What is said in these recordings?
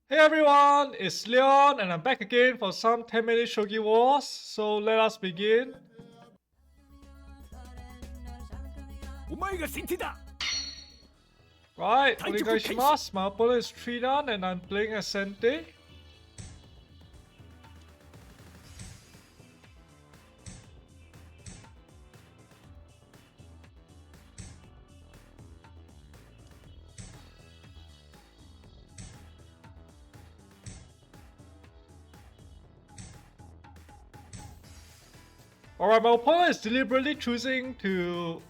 Hey everyone, it's Leon and I'm back again for some 10-minute Shogi Wars. So let us begin. お前が先手だ Right, 対局開始 onegaishimasu. My opponent is Tridan and I'm playing as Sente. Alright, my opponent is deliberately choosing to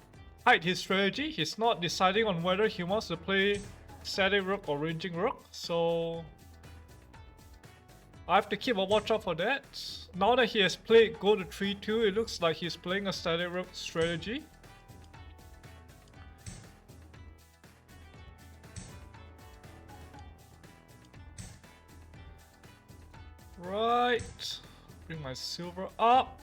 hide his strategy. He's not deciding on whether he wants to play static rook or ranging rook. So I have to keep a watch out for that. Now that he has played go to 3-2, it looks like he's playing a static rook strategy. Right. Bring my silver up.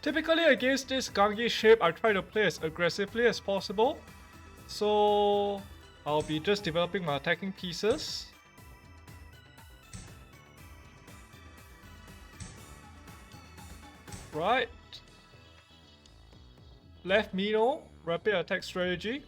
Typically against this Gangi shape, I try to play as aggressively as possible. So I'll be just developing my attacking pieces. Right. Left Mino, rapid attack strategy.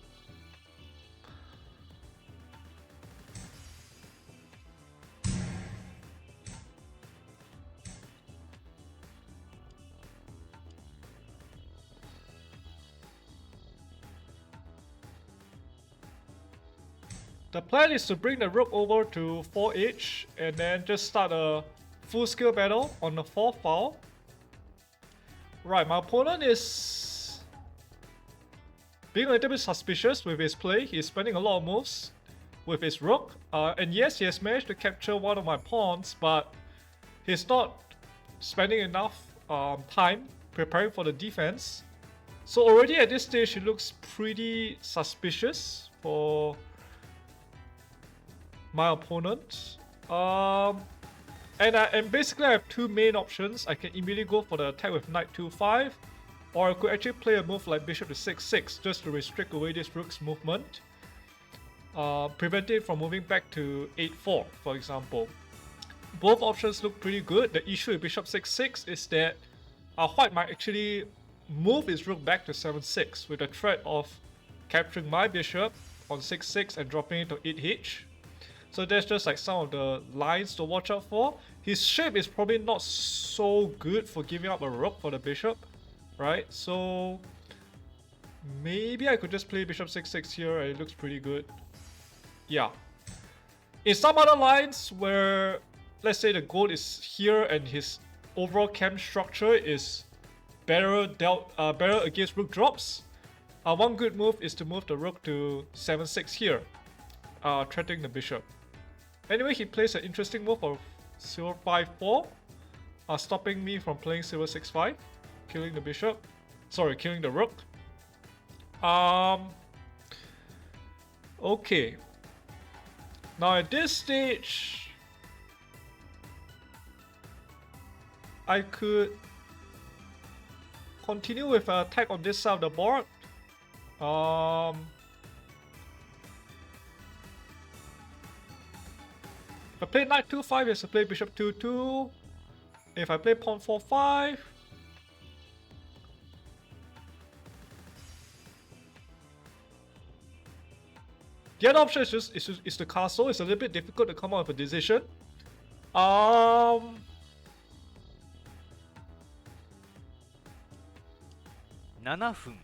The plan is to bring the rook over to 4H and then just start a full scale battle on the 4th file. Right, my opponent is being a little bit suspicious with his play. He's spending a lot of moves with his rook. And yes, he has managed to capture one of my pawns, but he's not spending enough time preparing for the defense. So already at this stage, it looks pretty suspicious for my opponent. And basically I have two main options. I can immediately go for the attack with knight 2-5, or I could actually play a move like bishop to 6-6 just to restrict away this rook's movement, prevent it from moving back to 8-4, for example. Both options look pretty good. The issue with bishop 6-6 is that white might actually move his rook back to 7-6 with the threat of capturing my bishop on 6-6 and dropping it to 8H. So that's just like some of the lines to watch out for. His shape is probably not so good for giving up a rook for the bishop, right? So maybe I could just play bishop 6-6 here and it looks pretty good. Yeah. In some other lines where, let's say the gold is here and his overall camp structure is better against rook drops, one good move is to move the rook to 7-6 here, threatening the bishop. Anyway, he plays an interesting move of silver 5-4, stopping me from playing silver 6-5, killing the bishop. Sorry, killing the rook. Okay. Now at this stage, I could continue with an attack on this side of the board. If I play knight 2-5, he has to play bishop 2-2. If I play pawn 4-5, the other option is the castle. It's a little bit difficult to come up with a decision. 7分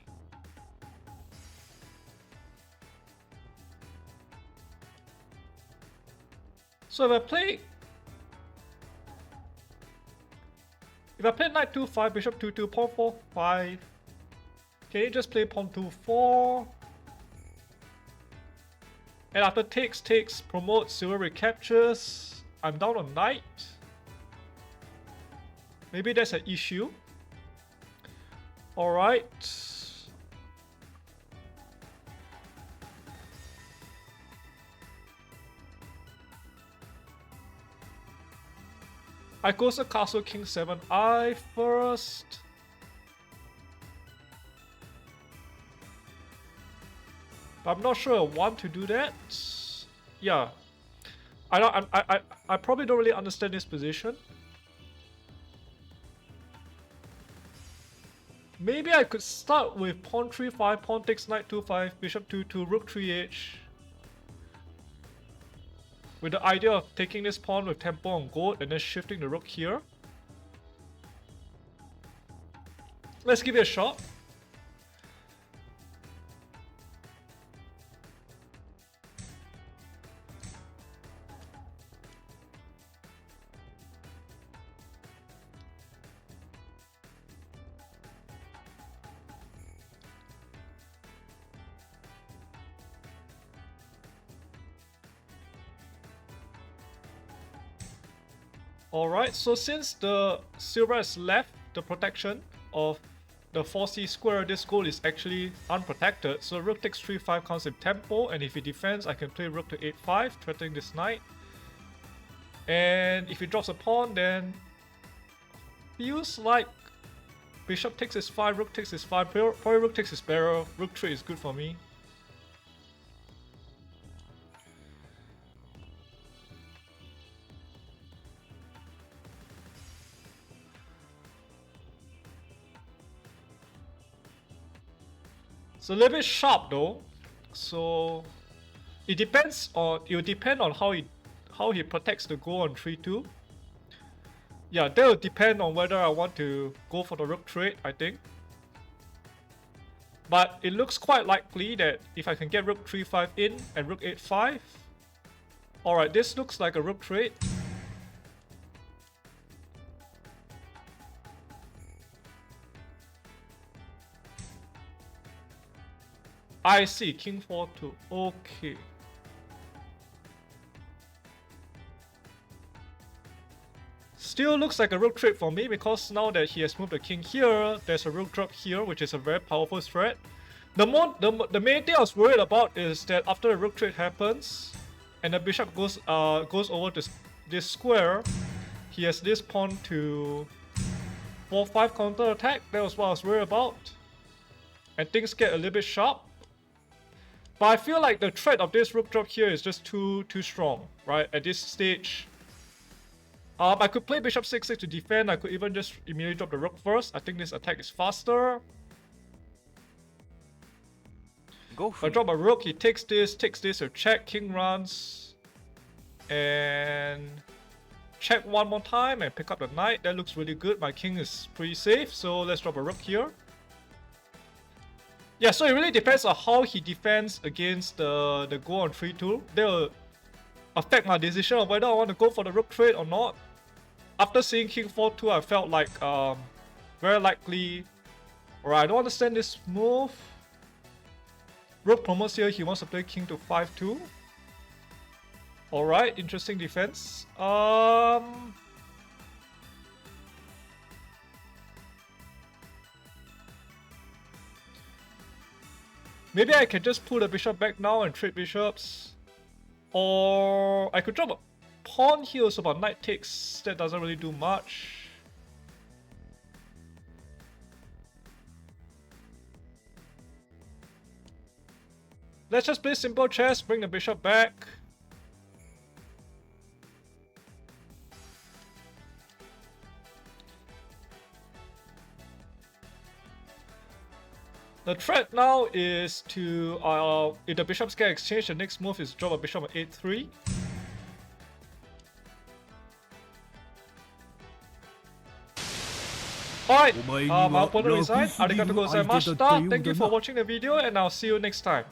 So if I play knight 2-5, bishop 2-2, pawn 4-5, can you just play pawn 2-4? And after takes, promote, silver recaptures. I'm down on knight. Maybe that's an issue. Alright. I go to castle king 7i first. But I'm not sure I want to do that. yeah. I probably don't really understand this position. Maybe I could start with pawn 3-5, pawn takes knight 2-5, bishop 2-2, rook 3h. With the idea of taking this pawn with tempo on gold and then shifting the rook here. Let's give it a shot. Alright, so since the silver has left the protection of the 4c square, this gold is actually unprotected. So rook takes 3-5 counts with tempo, and if he defends, I can play rook to 8-5, threatening this knight. And if he drops a pawn, then feels like bishop takes his 5, rook takes his 5, probably rook takes his barrel, rook 3 is good for me. It's a little bit sharp though, so it will depend on how he protects the gold on 3-2. Yeah, that will depend on whether I want to go for the rook trade, I think. But it looks quite likely that if I can get rook 3-5 in and rook 8-5. Alright, this looks like a rook trade. I see, king 4-2. Okay. Still looks like a rook trade for me because now that he has moved the king here, there's a rook drop here, which is a very powerful threat. The main thing I was worried about is that after the rook trade happens and the bishop goes over to this square, he has this pawn to 4-5 counter attack. That was what I was worried about, and things get a little bit sharp. But I feel like the threat of this rook drop here is just too strong, right? At this stage. I could play bishop 6-6 to defend. I could even just immediately drop the rook first. I think this attack is faster. If I drop a rook, he takes this, or check, king runs. And check one more time and pick up the knight. That looks really good. My king is pretty safe, so let's drop a rook here. Yeah, so it really depends on how he defends against the go on 3-2. That will affect my decision of whether I want to go for the rook trade or not. After seeing king 4-2, I felt like very likely. Alright, I don't understand this move. Rook promotes here, he wants to play king to 5-2. Alright, interesting defense. Maybe I can just pull the bishop back now and trade bishops. Or I could drop a pawn here, so but knight takes, that doesn't really do much. Let's just play simple chess, bring the bishop back. The threat now is to, if the bishops get exchanged, the next move is drop a bishop at 8-3. Alright, my opponent resigned. Arigatou gozaimashita. Thank you for watching the video and I'll see you next time.